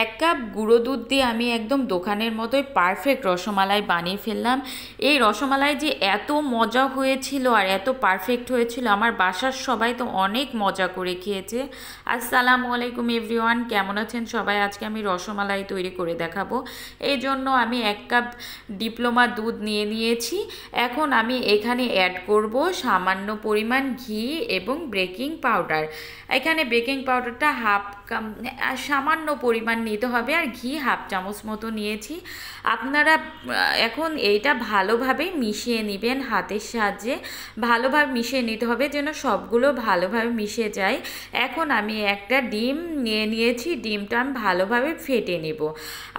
এক কাপ গুঁড়ো দুধ দিয়ে আমি একদম দোকানের মতোই পারফেক্ট রসমালাই বানিয়ে ফেললাম। এই রসমালাই যে এত মজা হয়েছিল আর এত পারফেক্ট হয়েছিল, আমার বাসার সবাই তো অনেক মজা করে খেয়েছে। আসসালামু আলাইকুম এভরিওয়ান, কেমন আছেন সবাই? আজকে আমি রসমালাই তৈরি করে দেখাবো। এই জন্য আমি এক কাপ ডিপ্লোমা দুধ নিয়ে নিয়েছি। এখন আমি এখানে অ্যাড করব সামান্য পরিমাণ ঘি এবং বেকিং পাউডার। এখানে বেকিং পাউডারটা সামান্য পরিমাণ নিতে হবে, আর ঘি হাফ চামচ মতো নিয়েছি। আপনারা এখন এইটা ভালোভাবে মিশিয়ে নেবেন, হাতের সাহায্যে ভালোভাবে মিশিয়ে নিতে হবে যেন সবগুলো ভালোভাবে মিশে যায়। এখন আমি একটা ডিম নিয়ে নিয়েছি, ডিমটা আমি ভালোভাবে ফেটে নেব।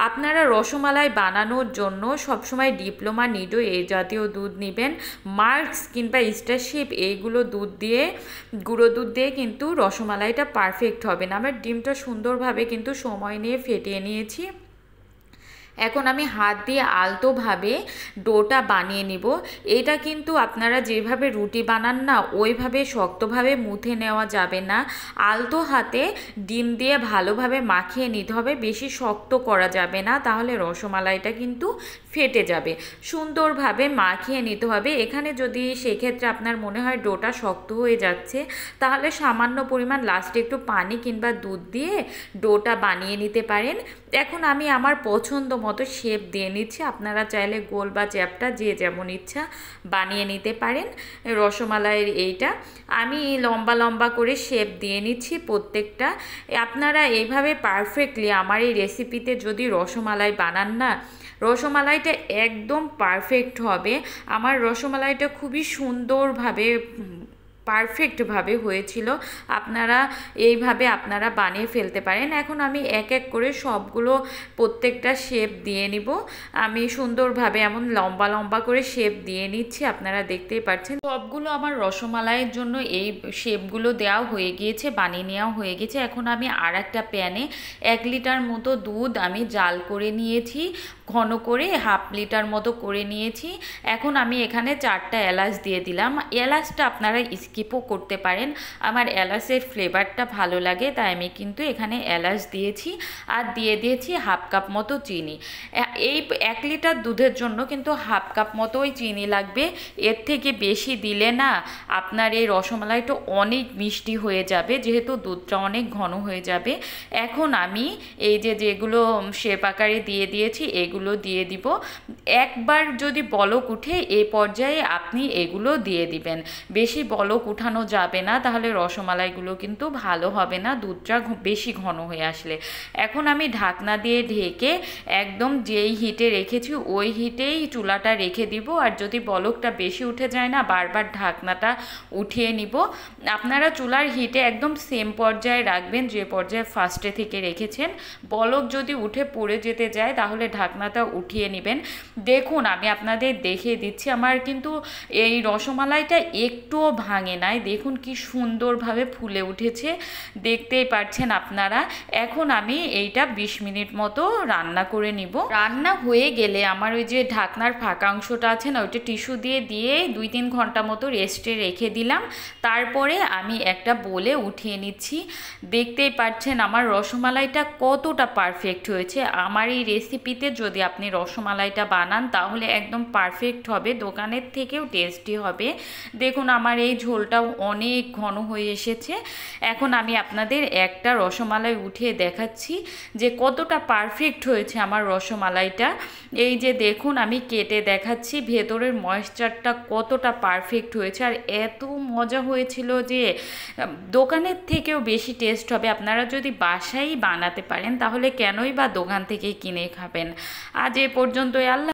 আপনারা রসমালাই বানানোর জন্য সবসময় ডিপ্লোমা নিডো এই জাতীয় দুধ নেবেন। মার্কস কিংবা স্টারশিপ এইগুলো দুধ দিয়ে, গুঁড়ো দুধ দিয়ে কিন্তু রসমালাইটা পারফেক্ট হবে না। আমার ডিমটা সুন্দরভাবে কিন্তু সময় নিয়ে ফেটিয়ে নিয়েছি। এখন আমি হাত দিয়ে আলতোভাবে ডোটা বানিয়ে নিব। এটা কিন্তু আপনারা যেভাবে রুটি বানান না, ওইভাবে শক্তভাবে মুথে নেওয়া যাবে না। আলতো হাতে ডিম দিয়ে ভালোভাবে মাখিয়ে নিতে হবে, বেশি শক্ত করা যাবে না, তাহলে রসমালাইটা কিন্তু ফেটে যাবে। সুন্দরভাবে মাখিয়ে নিতে হবে। এখানে যদি সেক্ষেত্রে আপনার মনে হয় ডোটা শক্ত হয়ে যাচ্ছে, তাহলে সামান্য পরিমাণ লাস্টে একটু পানি কিংবা দুধ দিয়ে ডোটা বানিয়ে নিতে পারেন। এখন আমি আমার পছন্দ মতো শেপ দিয়ে নিচ্ছি। আপনারা চাইলে গোল বা চ্যাপ্টা যে যেমন ইচ্ছা বানিয়ে নিতে পারেন। রসমালাইয়ের এইটা আমি লম্বা লম্বা করে শেপ দিয়ে নিচ্ছি প্রত্যেকটা। আপনারা এইভাবে পারফেক্টলি আমার এই রেসিপিতে যদি রসমালাই বানান না, রসমালাইটা একদম পারফেক্ট হবে। আমার রসমালাইটা খুবই সুন্দরভাবে পারফেক্টভাবে হয়েছিল। আপনারা এইভাবে আপনারা বানিয়ে ফেলতে পারেন। এখন আমি এক এক করে সবগুলো প্রত্যেকটা শেপ দিয়ে নিব। আমি সুন্দরভাবে এমন লম্বা লম্বা করে শেপ দিয়ে নিচ্ছি, আপনারা দেখতেই পাচ্ছেন। সবগুলো আমার রসমালাইয়ের জন্য এই শেপগুলো দেওয়া হয়ে গিয়েছে, বানিয়ে নেওয়া হয়ে গেছে। এখন আমি আর একটা প্যানে 1 লিটার মতো দুধ আমি জাল করে নিয়েছি, ঘন করে হাফ লিটার মতো করে নিয়েছি। এখন আমি এখানে 4টা এলাচ দিয়ে দিলাম। এলাচটা আপনারা স্কিপও করতে পারেন, আমার এলাচের ফ্লেভারটা ভালো লাগে তাই আমি কিন্তু এখানে এলাচ দিয়েছি। আর দিয়ে দিয়েছি হাফ কাপ মতো চিনি। এই 1 লিটার দুধের জন্য কিন্তু হাফ কাপ মতোই চিনি লাগবে। এর থেকে বেশি দিলে না আপনার এই রসমালাইটা অনেক মিষ্টি হয়ে যাবে, যেহেতু দুধটা অনেক ঘন হয়ে যাবে। এখন আমি এই যেগুলো শেপ আকারে দিয়ে দিয়েছি এগুলো দিয়ে দিব। একবার যদি বলক উঠে এই পর্যায়ে আপনি এগুলো দিয়ে দিবেন। বেশি বলক উঠানো যাবে না, তাহলে রসমালাইগুলো কিন্তু ভালো হবে না, দুধটা বেশি ঘন হয়ে আসলে। এখন আমি ঢাকনা দিয়ে ঢেকে একদম যেই হিটে রেখেছি ওই হিটেই চুলাটা রেখে দিব। আর যদি বলকটা বেশি উঠে যায় না, বারবার ঢাকনাটা উঠিয়ে নিব। আপনারা চুলার হিটে একদম সেম পর্যায়ে রাখবেন যে পর্যায়ে ফার্স্টে থেকে রেখেছেন। বলক যদি উঠে পড়ে যেতে যায় তাহলে ঢাকনাটা উঠিয়ে নেবেন। দেখুন আমি আপনাদের দেখিয়ে দিচ্ছি, আমার কিন্তু এই রসমালাইটা একটুও ভাঙে নাই। দেখুন কি সুন্দরভাবে ফুলে উঠেছে, দেখতেই পাচ্ছেন আপনারা। এখন আমি এইটা 20 মিনিট মতো রান্না করে নিব। রান্না হয়ে গেলে আমার ওই যে ঢাকনার ফাঁকা অংশটা আছে না, ওইটা টিস্যু দিয়ে 2-3 ঘন্টা মতো রেস্টে রেখে দিলাম। তারপরে আমি একটা বলে উঠিয়ে নিচ্ছি। দেখতেই পাচ্ছেন আমার রসমালাইটা কতটা পারফেক্ট হয়েছে। আমার এই রেসিপিতে যদি আপনি রসমালাইটা বানান তাহলে একদম পারফেক্ট হবে, দোকানের থেকেও টেস্টি হবে। দেখুন আমার এই ঝোলটাও অনেক ঘন হয়ে এসেছে। এখন আমি আপনাদের একটা রসমালাই উঠিয়ে দেখাচ্ছি যে কতটা পারফেক্ট হয়েছে আমার রসমালাইটা। এই যে দেখুন আমি কেটে দেখাচ্ছি, ভেতরের ময়েশ্চারটা কতটা পারফেক্ট হয়েছে। আর এত মজা হয়েছিল যে দোকানের থেকেও বেশি টেস্ট হবে। আপনারা যদি বাসায় বানাতে পারেন তাহলে কেনই বা দোকান থেকে কিনে খাবেন। আজ এ পর্যন্তই। আল্লাহ।